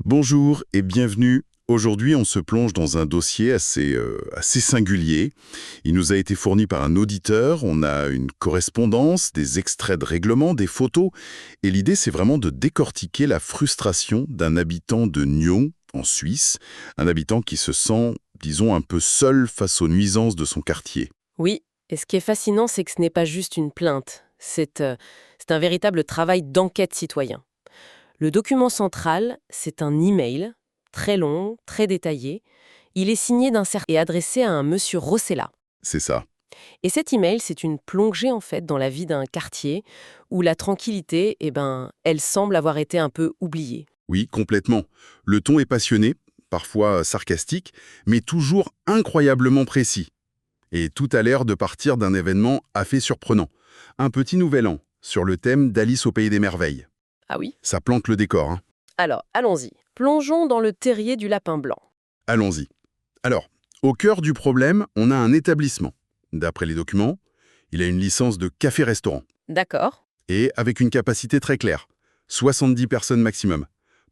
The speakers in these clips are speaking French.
Bonjour et bienvenue. Aujourd'hui, on se plonge dans un dossier assez singulier. Il nous a été fourni par un auditeur, on a une correspondance, des extraits de règlements, des photos, et l'idée c'est vraiment de décortiquer la frustration d'un habitant de Nyon, en Suisse, un habitant qui se sent, disons, un peu seul face aux nuisances de son quartier. Oui, et ce qui est fascinant, c'est que ce n'est pas juste une plainte, c'est un véritable travail d'enquête citoyen. Le document central, c'est un email, très long, très détaillé. Il est signé d'un certain et adressé à un monsieur Rossella. C'est ça. Et cet email, c'est une plongée en fait dans la vie d'un quartier où la tranquillité, elle semble avoir été un peu oubliée. Oui, complètement. Le ton est passionné, parfois sarcastique, mais toujours incroyablement précis. Et tout a l'air de partir d'un événement assez surprenant. Un petit nouvel an, sur le thème d'Alice au Pays des Merveilles. Ah oui? Ça plante le décor, hein. Alors, allons-y. Plongeons dans le terrier du lapin blanc. Allons-y. Alors, au cœur du problème, on a un établissement. D'après les documents, il a une licence de café-restaurant. D'accord. Et avec une capacité très claire. 70 personnes maximum.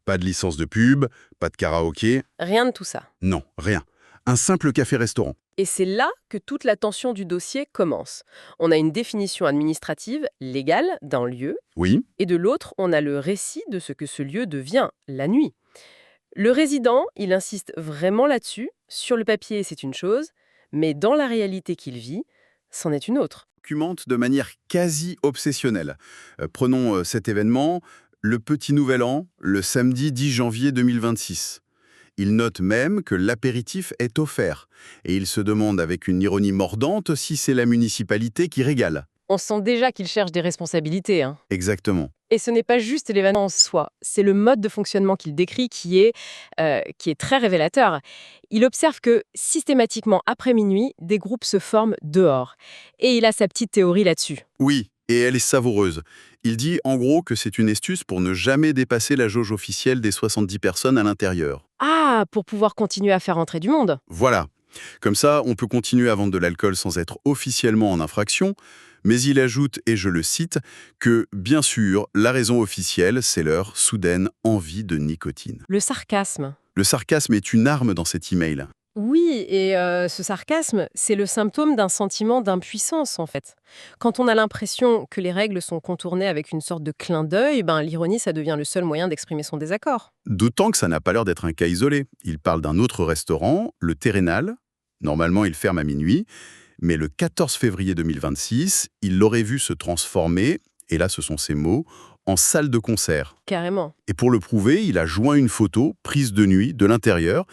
Pas de licence de pub, pas de karaoké. Rien de tout ça. Non, rien. Un simple café-restaurant. Et c'est là que toute la tension du dossier commence. On a une définition administrative, légale, d'un lieu, Oui, et de l'autre, on a le récit de ce que ce lieu devient, la nuit. Le résident, il insiste vraiment là-dessus. Sur le papier, c'est une chose, mais dans la réalité qu'il vit, c'en est une autre. documente de manière quasi obsessionnelle. Prenons cet événement, le Petit Nouvel An, le samedi 10 janvier 2026. Il note même que l'apéritif est offert, et il se demande avec une ironie mordante si c'est la municipalité qui régale. On sent déjà qu'il cherche des responsabilités, hein. Exactement. Et ce n'est pas juste l'événement en soi, c'est le mode de fonctionnement qu'il décrit qui est très révélateur. Il observe que, systématiquement, après minuit, des groupes se forment dehors. Et il a sa petite théorie là-dessus. Oui, et elle est savoureuse. Il dit en gros que c'est une astuce pour ne jamais dépasser la jauge officielle des 70 personnes à l'intérieur. Ah, pour pouvoir continuer à faire entrer du monde. Voilà. Comme ça, on peut continuer à vendre de l'alcool sans être officiellement en infraction, mais il ajoute, et je le cite, que, bien sûr, la raison officielle, c'est leur soudaine envie de nicotine. Le sarcasme. Le sarcasme est une arme dans cet email. Oui, et ce sarcasme, c'est le symptôme d'un sentiment d'impuissance, en fait. Quand on a l'impression que les règles sont contournées avec une sorte de clin d'œil, l'ironie, ça devient le seul moyen d'exprimer son désaccord. D'autant que ça n'a pas l'air d'être un cas isolé. Il parle d'un autre restaurant, le Terrénal. Normalement, il ferme à minuit, mais le 14 février 2026, il l'aurait vu se transformer, et là ce sont ses mots, en salle de concert. Carrément. Et pour le prouver, il a joint une photo prise de nuit de l'intérieur.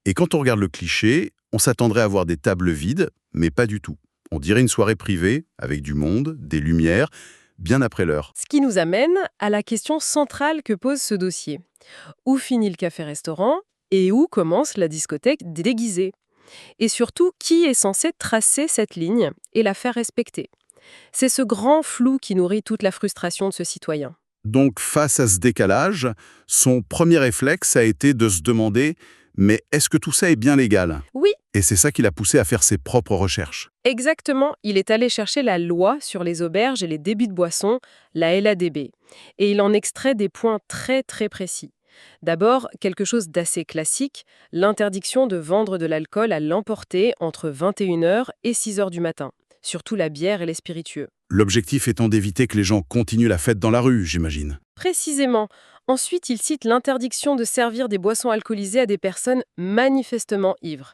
Et quand on regarde le cliché, on s'attendrait à voir des tables vides, mais pas du tout. On dirait une soirée privée, avec du monde, des lumières, bien après l'heure. Ce qui nous amène à la question centrale que pose ce dossier. Où finit le café-restaurant et où commence la discothèque déguisée? Et surtout, qui est censé tracer cette ligne et la faire respecter? C'est ce grand flou qui nourrit toute la frustration de ce citoyen. Donc, face à ce décalage, son premier réflexe a été de se demander « Mais est-ce que tout ça est bien légal ?» Oui, Et c'est ça qui l'a poussé à faire ses propres recherches. exactement, il est allé chercher la loi sur les auberges et les débits de boissons, la LADB, et il en extrait des points très très précis. D'abord, quelque chose d'assez classique, l'interdiction de vendre de l'alcool à l'emporter entre 21h et 6h du matin, surtout la bière et les spiritueux. L'objectif étant d'éviter que les gens continuent la fête dans la rue, j'imagine. Précisément. Ensuite, il cite l'interdiction de servir des boissons alcoolisées à des personnes manifestement ivres.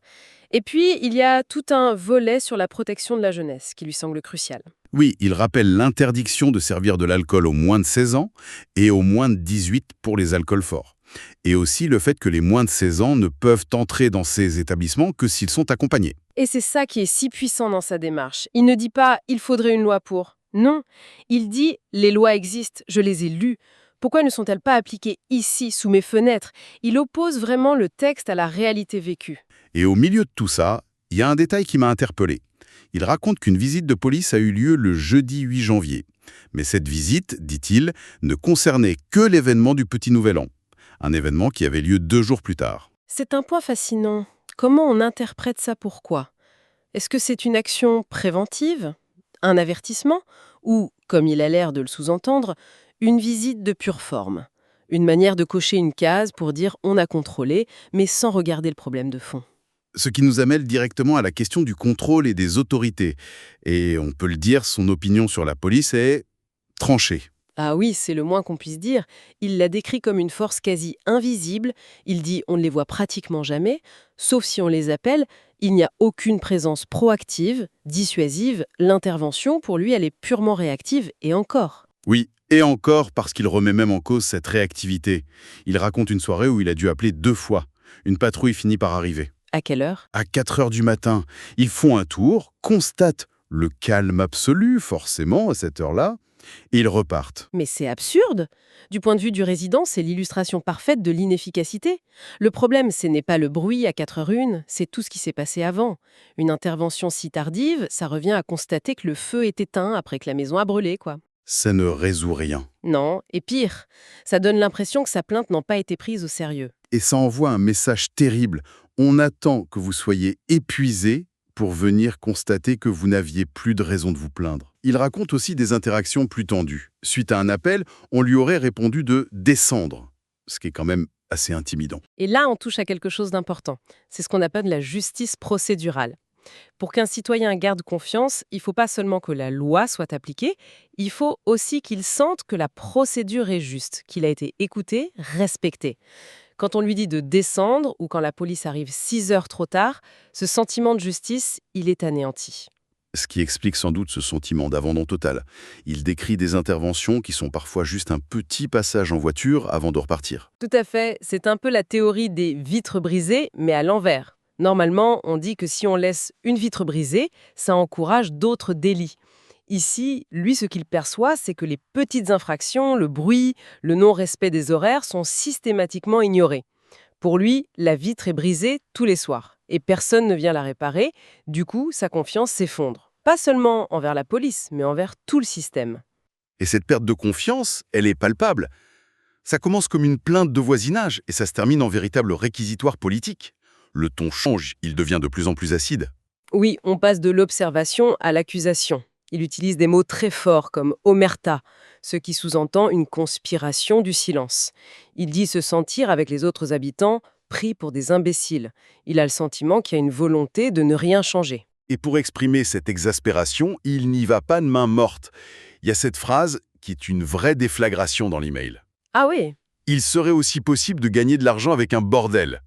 Et puis, il y a tout un volet sur la protection de la jeunesse qui lui semble crucial. Oui, il rappelle l'interdiction de servir de l'alcool aux moins de 16 ans et aux moins de 18 pour les alcools forts. Et aussi le fait que les moins de 16 ans ne peuvent entrer dans ces établissements que s'ils sont accompagnés. Et c'est ça qui est si puissant dans sa démarche. Il ne dit pas « il faudrait une loi pour ». Non, il dit « les lois existent, je les ai lues. Pourquoi ne sont-elles pas appliquées ici, sous mes fenêtres ?» Il oppose vraiment le texte à la réalité vécue. Et au milieu de tout ça, il y a un détail qui m'a interpellé. Il raconte qu'une visite de police a eu lieu le jeudi 8 janvier. Mais cette visite, dit-il, ne concernait que l'événement du Petit Nouvel An. Un événement qui avait lieu 2 jours plus tard. C'est un point fascinant. Comment on interprète ça? Pourquoi? Est-ce que c'est une action préventive? Un avertissement? Ou, comme il a l'air de le sous-entendre, une visite de pure forme? Une manière de cocher une case pour dire on a contrôlé, mais sans regarder le problème de fond. Ce qui nous amène directement à la question du contrôle et des autorités. Et on peut le dire, son opinion sur la police est tranchée. Ah oui, c'est le moins qu'on puisse dire. Il la décrit comme une force quasi invisible. Il dit on ne les voit pratiquement jamais, sauf si on les appelle. Il n'y a aucune présence proactive, dissuasive. L'intervention, pour lui, elle est purement réactive et encore. Oui, et encore parce qu'il remet même en cause cette réactivité. Il raconte une soirée où il a dû appeler 2 fois. Une patrouille finit par arriver. À quelle heure? À 4 heures du matin, ils font un tour, constatent le calme absolu, forcément, à cette heure-là, et ils repartent. Mais c'est absurde! Du point de vue du résident, c'est l'illustration parfaite de l'inefficacité. Le problème, ce n'est pas le bruit à 4h01, c'est tout ce qui s'est passé avant. Une intervention si tardive, ça revient à constater que le feu est éteint après que la maison a brûlé, quoi. Ça ne résout rien. Non, et pire, ça donne l'impression que sa plainte n'a pas été prise au sérieux. Et ça envoie un message terrible. On attend que vous soyez épuisé pour venir constater que vous n'aviez plus de raison de vous plaindre. Il raconte aussi des interactions plus tendues. Suite à un appel, on lui aurait répondu de descendre, ce qui est quand même assez intimidant. Et là, on touche à quelque chose d'important. C'est ce qu'on appelle la justice procédurale. Pour qu'un citoyen garde confiance, il ne faut pas seulement que la loi soit appliquée, il faut aussi qu'il sente que la procédure est juste, qu'il a été écouté, respecté. Quand on lui dit de descendre ou quand la police arrive 6 heures trop tard, ce sentiment de justice, il est anéanti. Ce qui explique sans doute ce sentiment d'abandon total. Il décrit des interventions qui sont parfois juste un petit passage en voiture avant de repartir. Tout à fait, c'est un peu la théorie des vitres brisées, mais à l'envers. Normalement, on dit que si on laisse une vitre brisée, ça encourage d'autres délits. Ici, lui, ce qu'il perçoit, c'est que les petites infractions, le bruit, le non-respect des horaires sont systématiquement ignorés. Pour lui, la vitre est brisée tous les soirs et personne ne vient la réparer. Du coup, sa confiance s'effondre. Pas seulement envers la police, mais envers tout le système. Et cette perte de confiance, elle est palpable. Ça commence comme une plainte de voisinage et ça se termine en véritable réquisitoire politique. Le ton change, il devient de plus en plus acide. Oui, on passe de l'observation à l'accusation. Il utilise des mots très forts comme omerta, ce qui sous-entend une conspiration du silence. Il dit se sentir avec les autres habitants pris pour des imbéciles. Il a le sentiment qu'il y a une volonté de ne rien changer. Et pour exprimer cette exaspération, il n'y va pas de main morte. Il y a cette phrase qui est une vraie déflagration dans l'email. Ah oui, Il serait aussi possible de gagner de l'argent avec un bordel.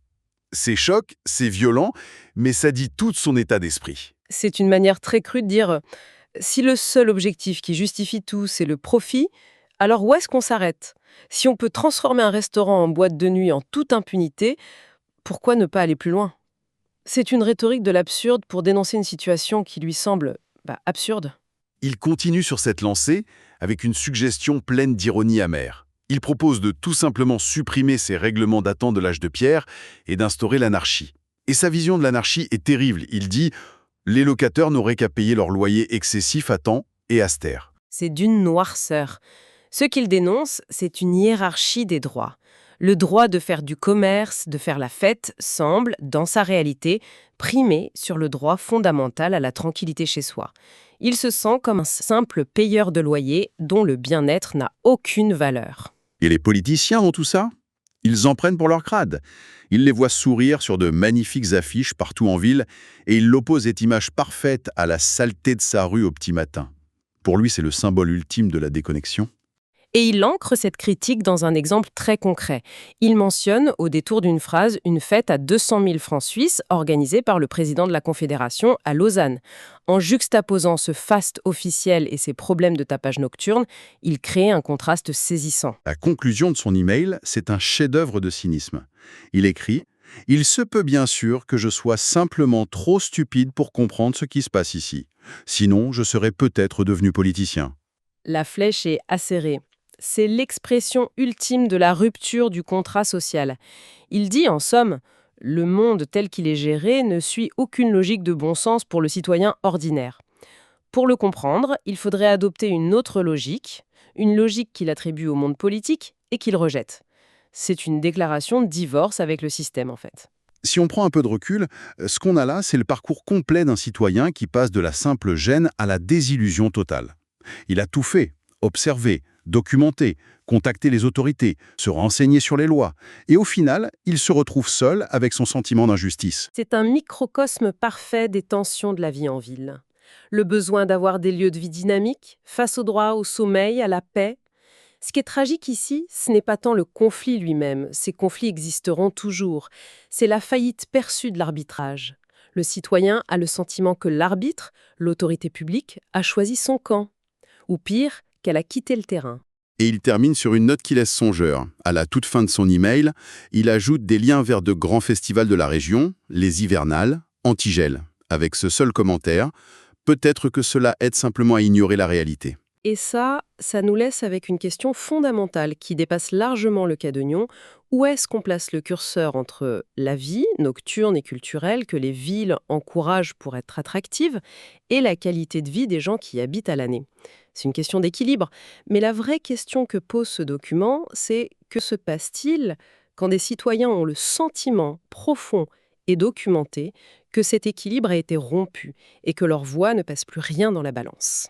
C'est choc, c'est violent, mais ça dit tout de son état d'esprit. c'est une manière très crue de dire si le seul objectif qui justifie tout, c'est le profit, alors où est-ce qu'on s'arrête? Si on peut transformer un restaurant en boîte de nuit en toute impunité, pourquoi ne pas aller plus loin? C'est une rhétorique de l'absurde pour dénoncer une situation qui lui semble absurde. Il continue sur cette lancée avec une suggestion pleine d'ironie amère. Il propose de tout simplement supprimer ces règlements datant de l'âge de pierre et d'instaurer l'anarchie. Et sa vision de l'anarchie est terrible. Il dit « Les locataires n'auraient qu'à payer leur loyer excessif à temps et à se taire. » C'est d'une noirceur. Ce qu'il dénonce, c'est une hiérarchie des droits. Le droit de faire du commerce, de faire la fête, semble, dans sa réalité, primer sur le droit fondamental à la tranquillité chez soi. Il se sent comme un simple payeur de loyer dont le bien-être n'a aucune valeur. Et les politiciens ont tout ça? Ils en prennent pour leur crade. Ils les voient sourire sur de magnifiques affiches partout en ville et ils l'opposent cette image parfaite à la saleté de sa rue au petit matin. Pour lui, c'est le symbole ultime de la déconnexion. Et il ancre cette critique dans un exemple très concret. Il mentionne, au détour d'une phrase, une fête à 200 000 francs suisses organisée par le président de la Confédération à Lausanne. En juxtaposant ce faste officiel et ses problèmes de tapage nocturne, il crée un contraste saisissant. La conclusion de son email, c'est un chef-d'œuvre de cynisme. Il écrit « Il se peut bien sûr que je sois simplement trop stupide pour comprendre ce qui se passe ici. Sinon, je serais peut-être devenu politicien. » La flèche est acérée. C'est l'expression ultime de la rupture du contrat social. Il dit, en somme, le monde tel qu'il est géré ne suit aucune logique de bon sens pour le citoyen ordinaire. Pour le comprendre, il faudrait adopter une autre logique, une logique qu'il attribue au monde politique et qu'il rejette. C'est une déclaration de divorce avec le système, en fait. Si on prend un peu de recul, ce qu'on a là, c'est le parcours complet d'un citoyen qui passe de la simple gêne à la désillusion totale. Il a tout fait, observé, documenter, contacter les autorités, se renseigner sur les lois. Et au final, il se retrouve seul avec son sentiment d'injustice. C'est un microcosme parfait des tensions de la vie en ville. Le besoin d'avoir des lieux de vie dynamiques, face au droit, au sommeil, à la paix. Ce qui est tragique ici, ce n'est pas tant le conflit lui-même, ces conflits existeront toujours, c'est la faillite perçue de l'arbitrage. Le citoyen a le sentiment que l'arbitre, l'autorité publique, a choisi son camp. Ou pire, qu'elle a quitté le terrain. Et il termine sur une note qui laisse songeur. À la toute fin de son email, il ajoute des liens vers de grands festivals de la région, les hivernales, Antigel, avec ce seul commentaire: peut-être que cela aide simplement à ignorer la réalité. Et ça nous laisse avec une question fondamentale qui dépasse largement le cas de Nyon. Où est-ce qu'on place le curseur entre la vie nocturne et culturelle que les villes encouragent pour être attractives et la qualité de vie des gens qui y habitent à l'année? C'est une question d'équilibre. Mais la vraie question que pose ce document, c'est que se passe-t-il quand des citoyens ont le sentiment profond et documenté que cet équilibre a été rompu et que leur voix ne pèse plus rien dans la balance?